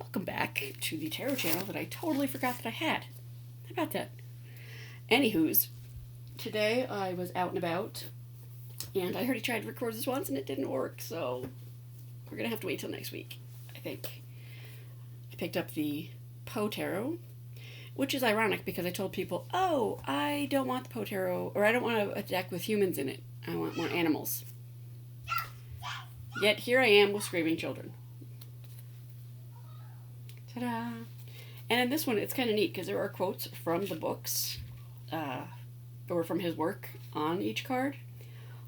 Welcome back to the Tarot channel that I totally forgot that I had. How about that? Anywho's, today I was out and about, and I already tried to record this once and it didn't work, so we're going to have to wait till next week, I think. I picked up the Poe Tarot, which is ironic because I told people, oh, I don't want the Poe Tarot, or I don't want a deck with humans in it. I want more animals. Yet here I am with screaming children. Ta-da! And in this one, it's kind of neat because there are quotes from the books, or from his work on each card.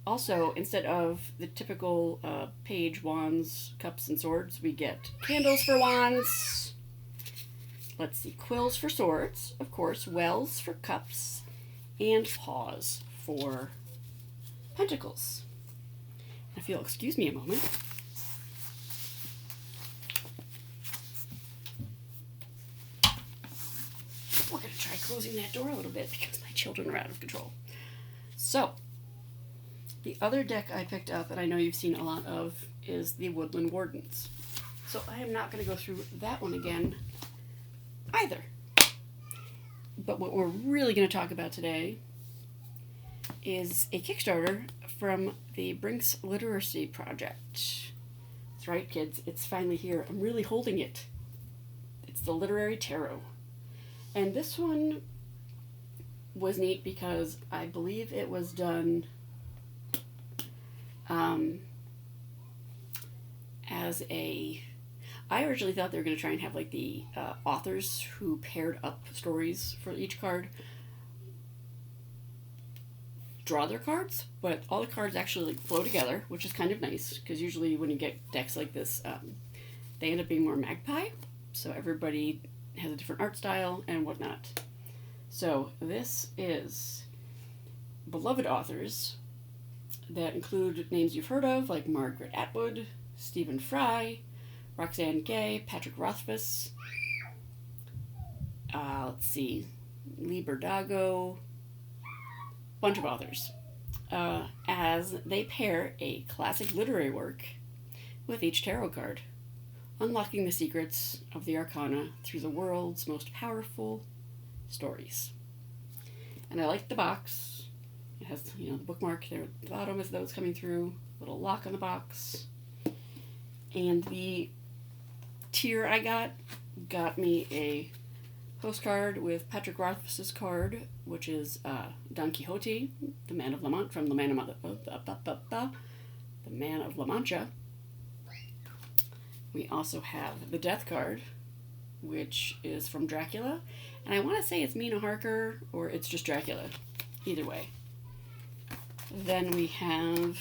Also, instead of the typical page, wands, cups, and swords, we get candles for wands. Let's see, quills for swords, of course, wells for cups, and paws for pentacles. If you'll excuse me a moment. We're going to try closing that door a little bit because my children are out of control. So, the other deck I picked up, and I know you've seen a lot of, is the Woodland Wardens. So I am not going to go through that one again either. But what we're really going to talk about today is a Kickstarter from the Brink's Literacy Project. That's right, kids. It's finally here. I'm really holding it. It's the Literary Tarot. And this one was neat because I believe it was done as a... I originally thought they were going to try and have like the authors who paired up stories for each card draw their cards, but all the cards actually like flow together, which is kind of nice because usually when you get decks like this, they end up being more magpie, so everybody has a different art style and whatnot. So this is beloved authors that include names you've heard of, like Margaret Atwood, Stephen Fry, Roxane Gay, Patrick Rothfuss, let's see, Lee Berdago, bunch of authors, as they pair a classic literary work with each tarot card, unlocking the secrets of the arcana through the world's most powerful stories. And I like the box. It has, the bookmark there at the bottom as though it's coming through, little lock on the box. And the tier I got me a postcard with Patrick Rothfuss's card, which is Don Quixote, the Man of La Mancha, from the Man of La Mancha. We also have the Death card, which is from Dracula, and I want to say it's Mina Harker or it's just Dracula, either way. Then we have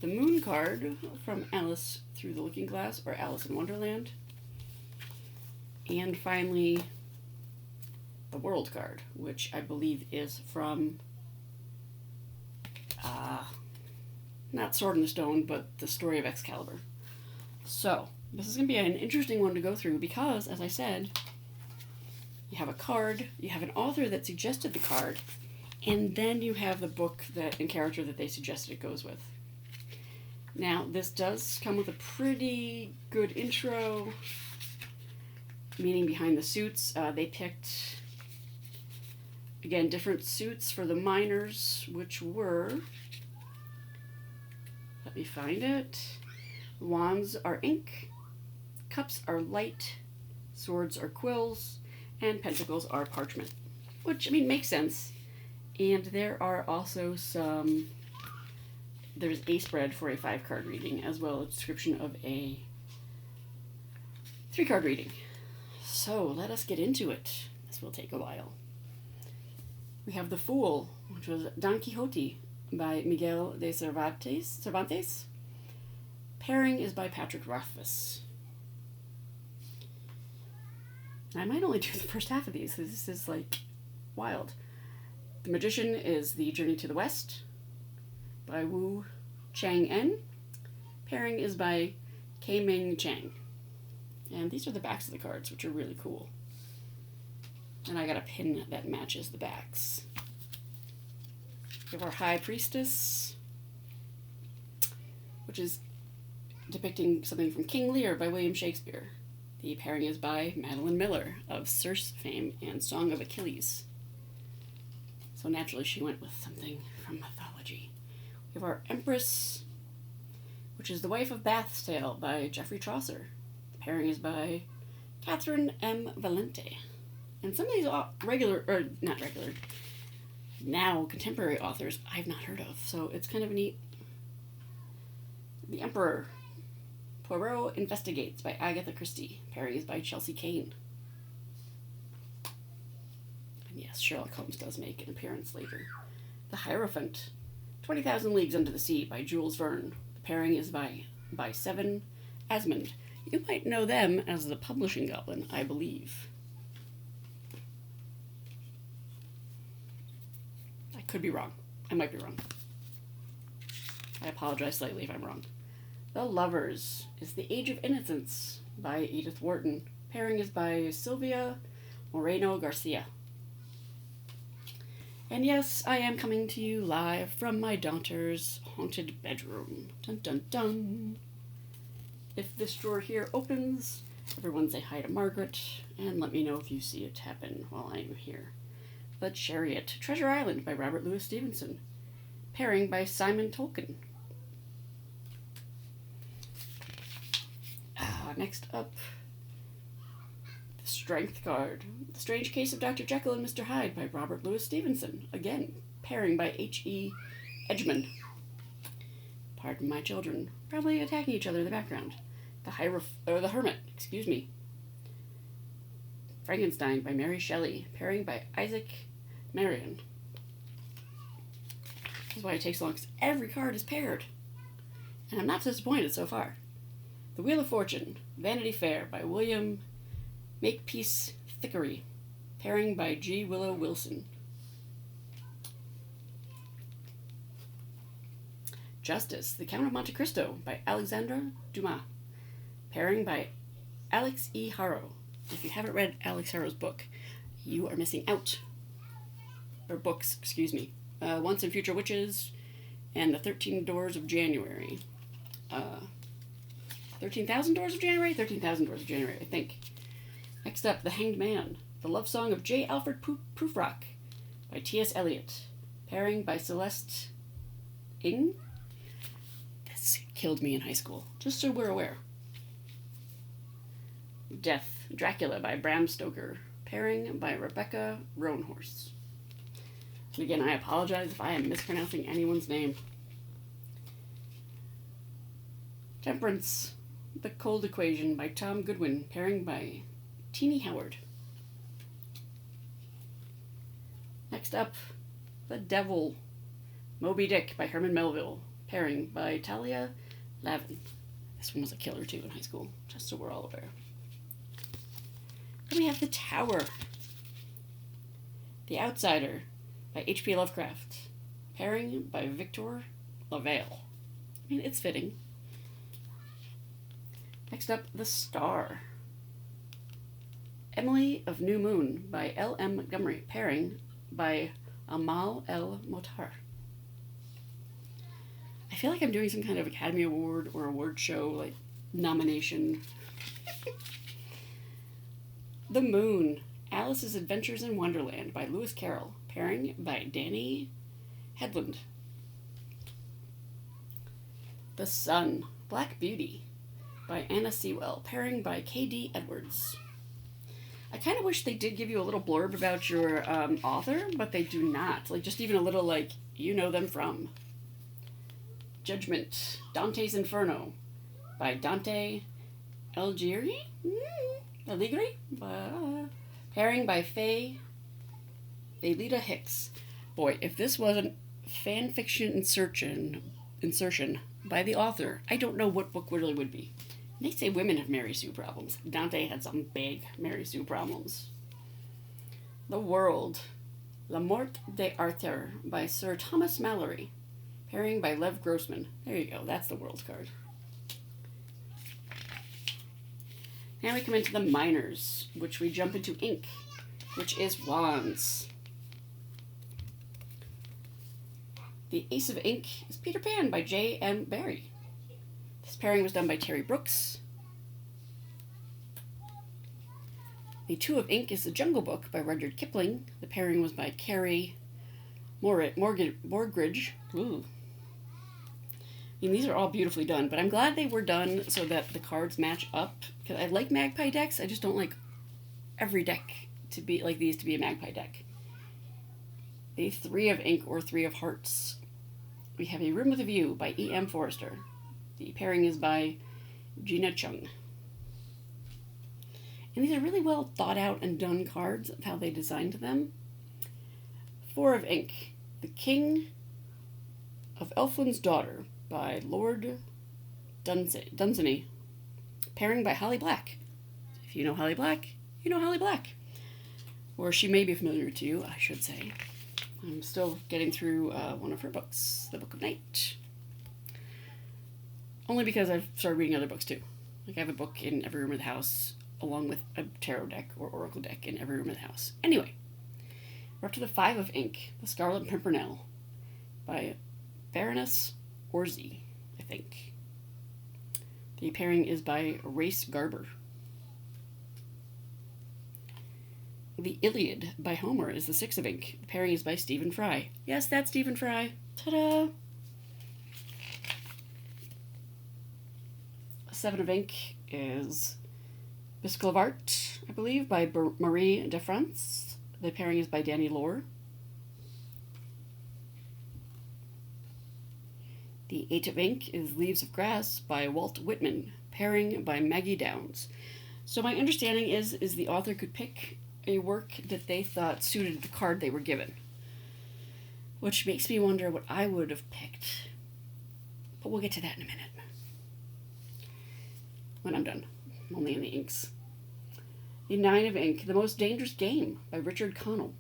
the Moon card from Alice Through the Looking Glass, or Alice in Wonderland. And finally, the World card, which I believe is from, not Sword in the Stone, but the Story of Excalibur. So, this is going to be an interesting one to go through because, as I said, you have a card, you have an author that suggested the card, and then you have the book and character that they suggested it goes with. Now, this does come with a pretty good intro, meaning behind the suits. They picked, again, different suits for the minors, which were, let me find it, wands are ink, cups are light, swords are quills, and pentacles are parchment. Which, makes sense. And there are also there's a spread for a 5-card reading, as well as a description of a 3-card reading. So, let us get into it. This will take a while. We have The Fool, which was Don Quixote by Miguel de Cervantes. Pairing is by Patrick Rothfuss. I might only do the first half of these, because this is, wild. The Magician is The Journey to the West by Wu Chang-en. Pairing is by Ming Chang. And these are the backs of the cards, which are really cool. And I got a pin that matches the backs. We have our High Priestess, which is depicting something from King Lear by William Shakespeare. The pairing is by Madeline Miller of Circe fame and Song of Achilles. So naturally she went with something from mythology. We have our Empress, which is The Wife of Bath's Tale by Geoffrey Chaucer. The pairing is by Catherine M. Valente. And some of these now contemporary authors I've not heard of, so it's kind of neat. The Emperor, Poirot Investigates by Agatha Christie. Pairing is by Chelsea Kane. And yes, Sherlock Holmes does make an appearance later. The Hierophant, 20,000 Leagues Under the Sea by Jules Verne. The pairing is by Seven Asmund. You might know them as the Publishing Goblin, I believe. I could be wrong. I might be wrong. I apologize slightly if I'm wrong. The Lovers is The Age of Innocence by Edith Wharton. Pairing is by Sylvia Moreno Garcia. And yes, I am coming to you live from my daughter's haunted bedroom. Dun dun dun. If this drawer here opens, everyone say hi to Margaret, and let me know if you see it happen while I'm here. The Chariot, Treasure Island by Robert Louis Stevenson. Pairing by Simon Tolkien. Next up, the Strength card. The Strange Case of Dr. Jekyll and Mr. Hyde by Robert Louis Stevenson. Again, pairing by H.E. Edgman. Pardon my children, probably attacking each other in the background. The Hermit, Frankenstein by Mary Shelley. Pairing by Isaac Marion. That's why it takes long, because every card is paired. And I'm not disappointed so far. The Wheel of Fortune, Vanity Fair by William Makepeace Thickery. Pairing by G. Willow Wilson. Justice, The Count of Monte Cristo by Alexandre Dumas. Pairing by Alex E. Harrow. If you haven't read Alex Harrow's book, you are missing out. Or books, Once and Future Witches and The 13 Doors of January. 13,000 Doors of January? 13,000 Doors of January, I think. Next up, The Hanged Man, The Love Song of J. Alfred Prufrock by T.S. Eliot. Pairing by Celeste Ng. This killed me in high school, just so we're aware. Death, Dracula by Bram Stoker. Pairing by Rebecca Roanhorse. And again, I apologize if I am mispronouncing anyone's name. Temperance, The Cold Equation by Tom Goodwin. Pairing by Teenie Howard. Next up, The Devil, Moby Dick by Herman Melville. Pairing by Talia Lavin. This one was a killer too in high school, just so we're all aware. Then we have The Tower, The Outsider by H.P. Lovecraft. Pairing by Victor LaValle. I mean, it's fitting. Next up, The Star, Emily of New Moon by L.M. Montgomery. Pairing by Amal El Motar. I feel like I'm doing some kind of Academy Award or award show, nomination. The Moon, Alice's Adventures in Wonderland by Lewis Carroll. Pairing by Danny Headland. The Sun, Black Beauty by Anna Sewell. Pairing by K.D. Edwards. I kind of wish they did give you a little blurb about your author, but they do not. Just even a little, you know them from. Judgment, Dante's Inferno by Dante Alighieri. Pairing by Faylita Hicks. Boy, if this wasn't fan fiction insertion by the author, I don't know what book really would be. They say women have Mary Sue problems. Dante had some big Mary Sue problems. The World, La Morte d'Arthur by Sir Thomas Malory. Pairing by Lev Grossman. There you go, that's the World card. Now we come into the Minors, which we jump into Ink, which is Wands. The Ace of Ink is Peter Pan by J.M. Barrie. This pairing was done by Terry Brooks. The Two of Ink is The Jungle Book by Rudyard Kipling. The pairing was by Carrie Morgridge. Ooh. I mean, these are all beautifully done, but I'm glad they were done so that the cards match up. Because I like magpie decks, I just don't like every deck to be like these to be a magpie deck. The Three of Ink or Three of Hearts. We have A Room with a View by E.M. Forrester. The pairing is by Gina Chung. And these are really well thought out and done cards of how they designed them. Four of Ink. The King of Elfland's Daughter by Lord Dunsany. Pairing by Holly Black. If you know Holly Black, you know Holly Black. Or she may be familiar to you, I should say. I'm still getting through one of her books, The Book of Night. Only because I've started reading other books too. Like I have a book in every room of the house, along with a tarot deck or oracle deck in every room of the house. Anyway, we're up to the Five of Ink, The Scarlet Pimpernel by Baroness Orczy, I think. The pairing is by Race Garber. The Iliad by Homer is the Six of Ink. The pairing is by Stephen Fry. Yes, that's Stephen Fry. Ta-da! Seven of Ink is Biscuit of Art, I believe, by Marie de France. The pairing is by Danny Lore. The Eight of Ink is Leaves of Grass by Walt Whitman, pairing by Maggie Downs. So my understanding is the author could pick a work that they thought suited the card they were given. Which makes me wonder what I would have picked. But we'll get to that in a minute. When I'm done. I'm only in the inks. The Nine of Ink, The Most Dangerous Game by Richard Connell,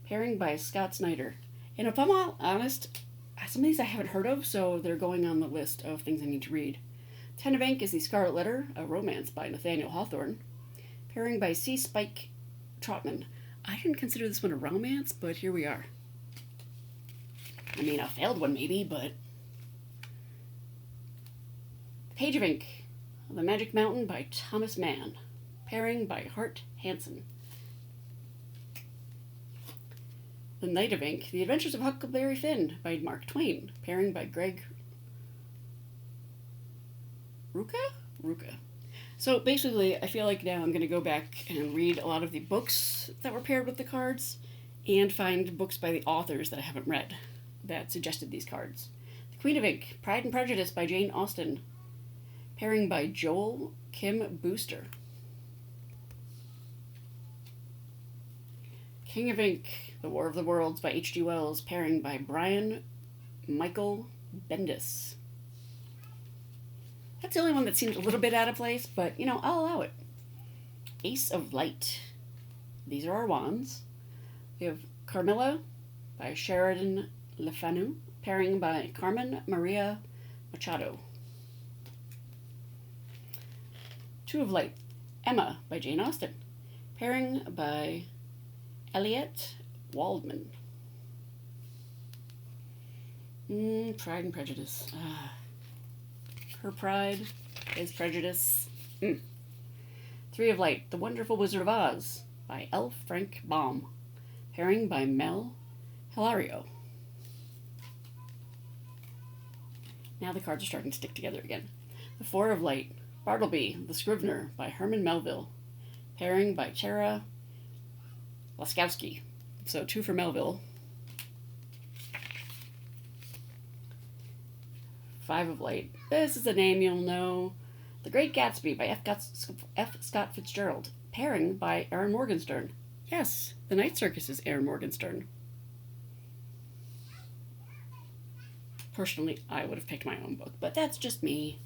pairing by Scott Snyder. And if I'm all honest, some of these I haven't heard of, so they're going on the list of things I need to read. Ten of Ink is The Scarlet Letter, a romance by Nathaniel Hawthorne, pairing by C. Spike Trotman. I didn't consider this one a romance, but here we are. I mean, a failed one maybe, but... Page of Ink, The Magic Mountain by Thomas Mann, pairing by Hart Hansen. The Knight of Ink, The Adventures of Huckleberry Finn by Mark Twain, pairing by Greg Rucka. So basically, I feel like now I'm going to go back and read a lot of the books that were paired with the cards and find books by the authors that I haven't read that suggested these cards. The Queen of Ink, Pride and Prejudice by Jane Austen, pairing by Joel Kim Booster. King of Ink, The War of the Worlds by H.G. Wells, pairing by Brian Michael Bendis. That's the only one that seems a little bit out of place, but, you know, I'll allow it. Ace of Light. These are our wands. We have Carmilla by Sheridan Le Fanu, pairing by Carmen Maria Machado. Two of Light. Emma by Jane Austen, pairing by Elliot Waldman. Pride and Prejudice. Her pride, his prejudice. Three of Light, The Wonderful Wizard of Oz by L. Frank Baum, pairing by Mel Hilario. Now the cards are starting to stick together again. The Four of Light, Bartleby, The Scrivener by Herman Melville, pairing by Tara Laskowski. So 2 for Melville. Five of Light. This is a name you'll know. The Great Gatsby by F. Scott Fitzgerald, pairing by Aaron Morgenstern. Yes, The Night Circus is Aaron Morgenstern. Personally, I would have picked my own book, but that's just me.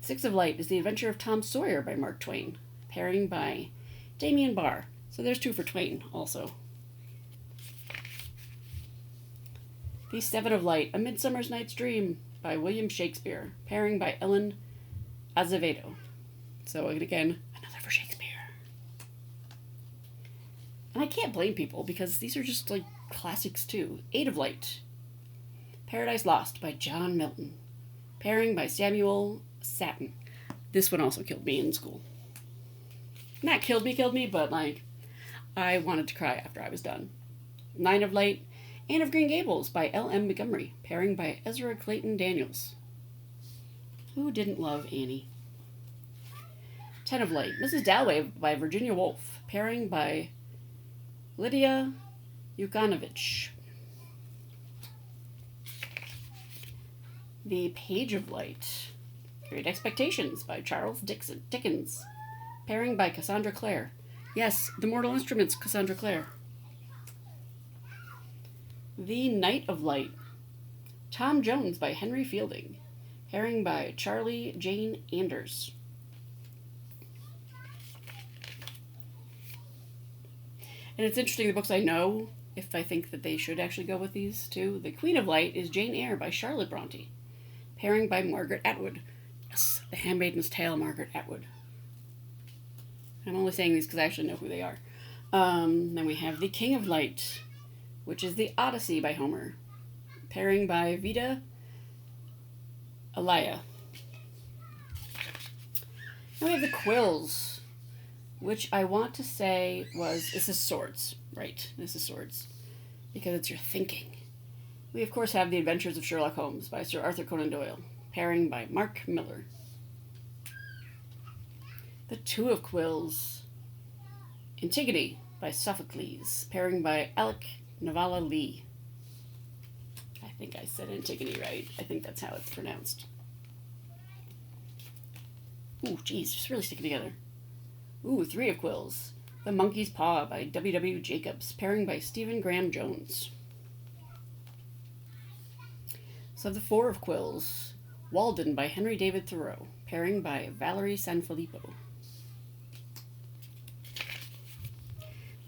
Six of Light is The Adventure of Tom Sawyer by Mark Twain, pairing by Damien Barr. So there's 2 for Twain also. The Seven of Light, A Midsummer's Night's Dream by William Shakespeare, pairing by Ellen Azevedo. So again, another for Shakespeare. And I can't blame people because these are just like classics too. Eight of Light, Paradise Lost by John Milton, pairing by Samuel Satin. This one also killed me in school. Not killed me, but like, I wanted to cry after I was done. Nine of Light, Anne of Green Gables by L.M. Montgomery, pairing by Ezra Clayton Daniels. Who didn't love Annie? Ten of Light, Mrs. Dalloway by Virginia Woolf, pairing by Lydia Yukanovich. The Page of Light, Great Expectations by Charles Dickens, pairing by Cassandra Clare. Yes, The Mortal Instruments, Cassandra Clare. The Knight of Light, Tom Jones by Henry Fielding, pairing by Charlie Jane Anders. And it's interesting, the books I know, if I think that they should actually go with these too. The Queen of Light is Jane Eyre by Charlotte Bronte, pairing by Margaret Atwood. Yes, The Handmaid's Tale, Margaret Atwood. I'm only saying these because I actually know who they are. Then we have The King of Light, which is The Odyssey by Homer, pairing by Vida Alaya. Then we have The Quills, which I want to say was, this is Swords, right? This is Swords, because it's your thinking. We, of course, have The Adventures of Sherlock Holmes by Sir Arthur Conan Doyle, pairing by Mark Miller. The Two of Quills, Antigone by Sophocles, pairing by Alec Navala Lee. I think I said Antigone right. I think that's how it's pronounced. Ooh, geez, just really sticking together. Ooh, Three of Quills, The Monkey's Paw by W. Jacobs, pairing by Stephen Graham Jones. So the Four of Quills, Walden by Henry David Thoreau, pairing by Valerie Sanfilippo.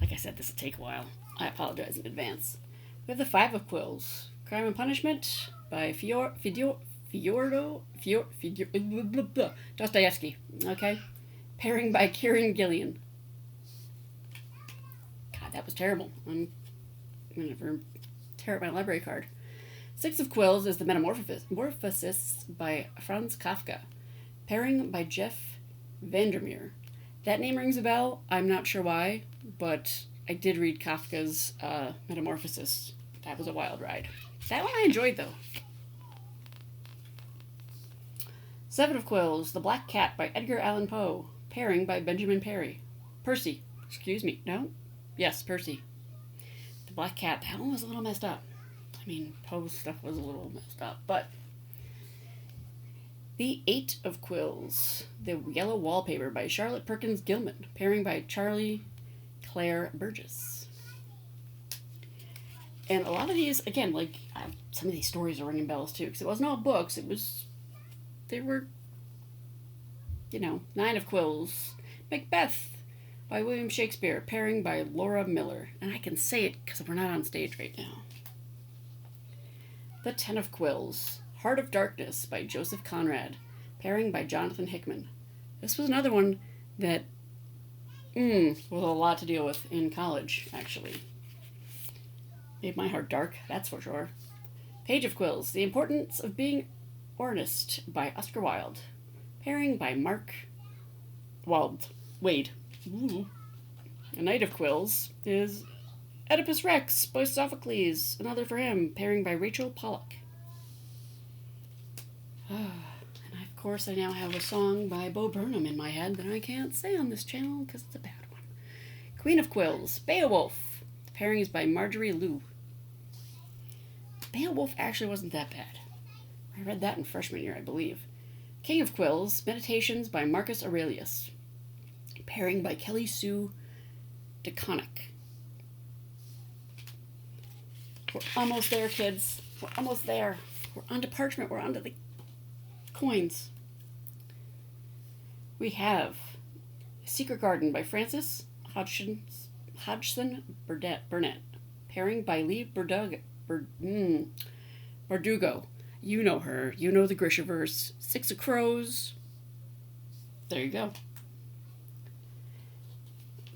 Like I said, this will take a while. I apologize in advance. We have the Five of Quills, Crime and Punishment by Dostoevsky. Okay? Pairing by Kieran Gillian. God, that was terrible. I'm going to tear up my library card. Six of Quills is The Metamorphosis by Franz Kafka, pairing by Jeff Vandermeer. That name rings a bell. I'm not sure why, but I did read Kafka's Metamorphosis. That was a wild ride. That one I enjoyed, though. Seven of Quills, The Black Cat by Edgar Allan Poe, pairing by Benjamin Percy. Excuse me. No? Yes, Percy. The Black Cat. That one was a little messed up. I mean, Poe's stuff was a little messed up, but... The Eight of Quills, The Yellow Wallpaper by Charlotte Perkins Gilman, pairing by Charlie Claire Burgess. And a lot of these, again, like, some of these stories are ringing bells, too, because it wasn't all books, they were, Nine of Quills, Macbeth by William Shakespeare, pairing by Laura Miller. And I can say it because we're not on stage right now. The Ten of Quills, Heart of Darkness by Joseph Conrad, pairing by Jonathan Hickman. This was another one that was a lot to deal with in college, actually. Made my heart dark, that's for sure. Page of Quills, The Importance of Being Earnest by Oscar Wilde, pairing by Mark Wade. Ooh. A Knight of Quills is Oedipus Rex by Sophocles, another for him, pairing by Rachel Pollack. And of course I now have a song by Bo Burnham in my head that I can't say on this channel because it's a bad one. Queen of Quills, Beowulf. The pairing is by Marjorie Liu. Beowulf actually wasn't that bad. I read that in freshman year, I believe. King of Quills, Meditations by Marcus Aurelius. Pairing by Kelly Sue DeConnick. We're almost there, kids. We're almost there. We're onto parchment. We're onto the coins. We have Secret Garden by Frances Hodgson Burnett. Pairing by Lee Bardugo. You know her. You know the Grishaverse. Six of Crows. There you go.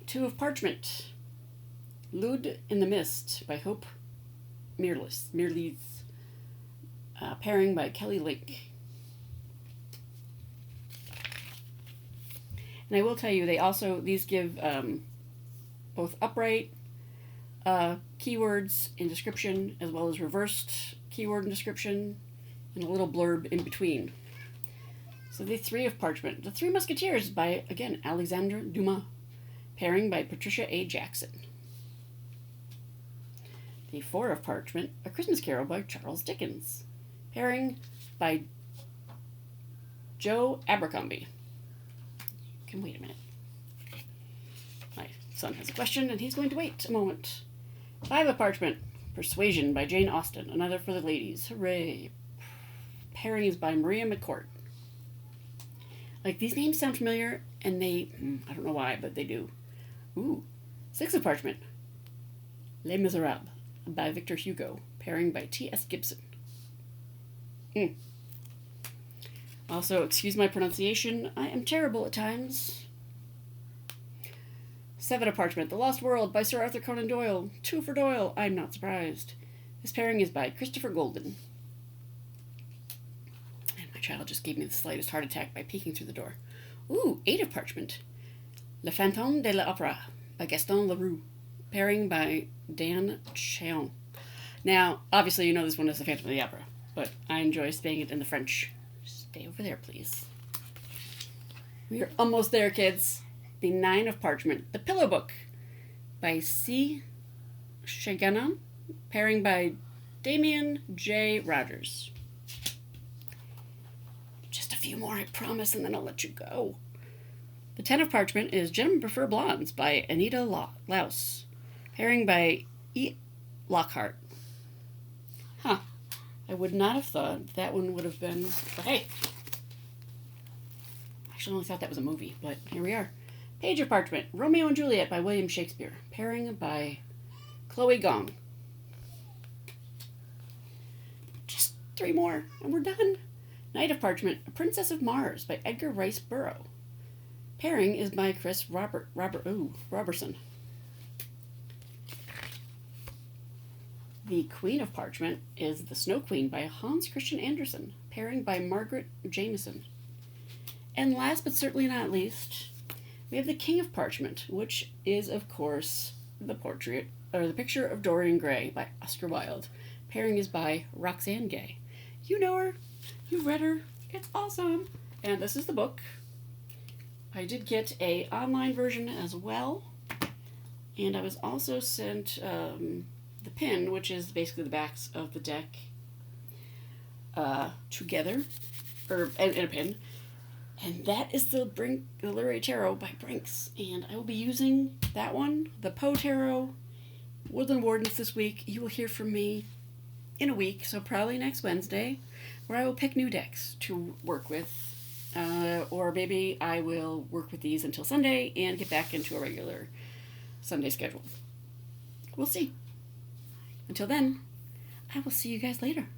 Two of Parchment. Lud in the Mist by Hope Mirlees. Pairing by Kelly Lake. And I will tell you, these give both upright keywords in description, as well as reversed keyword and description, and a little blurb in between. So the Three of Parchment. The Three Musketeers by, again, Alexandre Dumas. Pairing by Patricia A. Jackson. The Four of Parchment. A Christmas Carol by Charles Dickens. Pairing by Joe Abercrombie. Can wait a minute. My son has a question, and he's going to wait a moment. Five of Parchment. Persuasion by Jane Austen. Another for the ladies. Hooray. Pairing is by Maria McCourt. Like, these names sound familiar, and I don't know why, but they do. Ooh. Six of Parchment. Les Miserables by Victor Hugo. Pairing by T.S. Gibson. Also, excuse my pronunciation. I am terrible at times. Seven of Parchment. The Lost World by Sir Arthur Conan Doyle. Two for Doyle. I'm not surprised. This pairing is by Christopher Golden. Child just gave me the slightest heart attack by peeking through the door. Ooh, Eight of Parchment. Le Fantôme de l'Opéra by Gaston Leroux. Pairing by Dan Cheon. Now, obviously you know this one is The Phantom of the Opera, but I enjoy saying it in the French. Stay over there, please. We are almost there, kids. The Nine of Parchment. The Pillow Book by C. Cheganon. Pairing by Damien J. Rogers. Few more, I promise, and then I'll let you go. The Ten of Parchment is Gentlemen Prefer Blondes by Anita Laus. Pairing by E. Lockhart. Huh. I would not have thought that one would have been... But hey. I actually only thought that was a movie, but here we are. Page of Parchment. Romeo and Juliet by William Shakespeare. Pairing by Chloe Gong. Just three more, and we're done. Knight of Parchment, A Princess of Mars by Edgar Rice Burroughs. Pairing is by Chris Robertson. The Queen of Parchment is The Snow Queen by Hans Christian Andersen. Pairing by Margaret Jameson. And last but certainly not least, we have The King of Parchment, which is, of course, the picture of Dorian Gray by Oscar Wilde. Pairing is by Roxane Gay. You know her. You read her. It's awesome. And this is the book. I did get a online version as well. And I was also sent the pin, which is basically the backs of the deck together, in a pin. And that is the Brink, the Literary Tarot by Brinks. And I will be using that one, the Poe Tarot, Woodland Wardens this week. You will hear from me in a week, so probably next Wednesday, where I will pick new decks to work with. Or maybe I will work with these until Sunday and get back into a regular Sunday schedule. We'll see. Until then, I will see you guys later.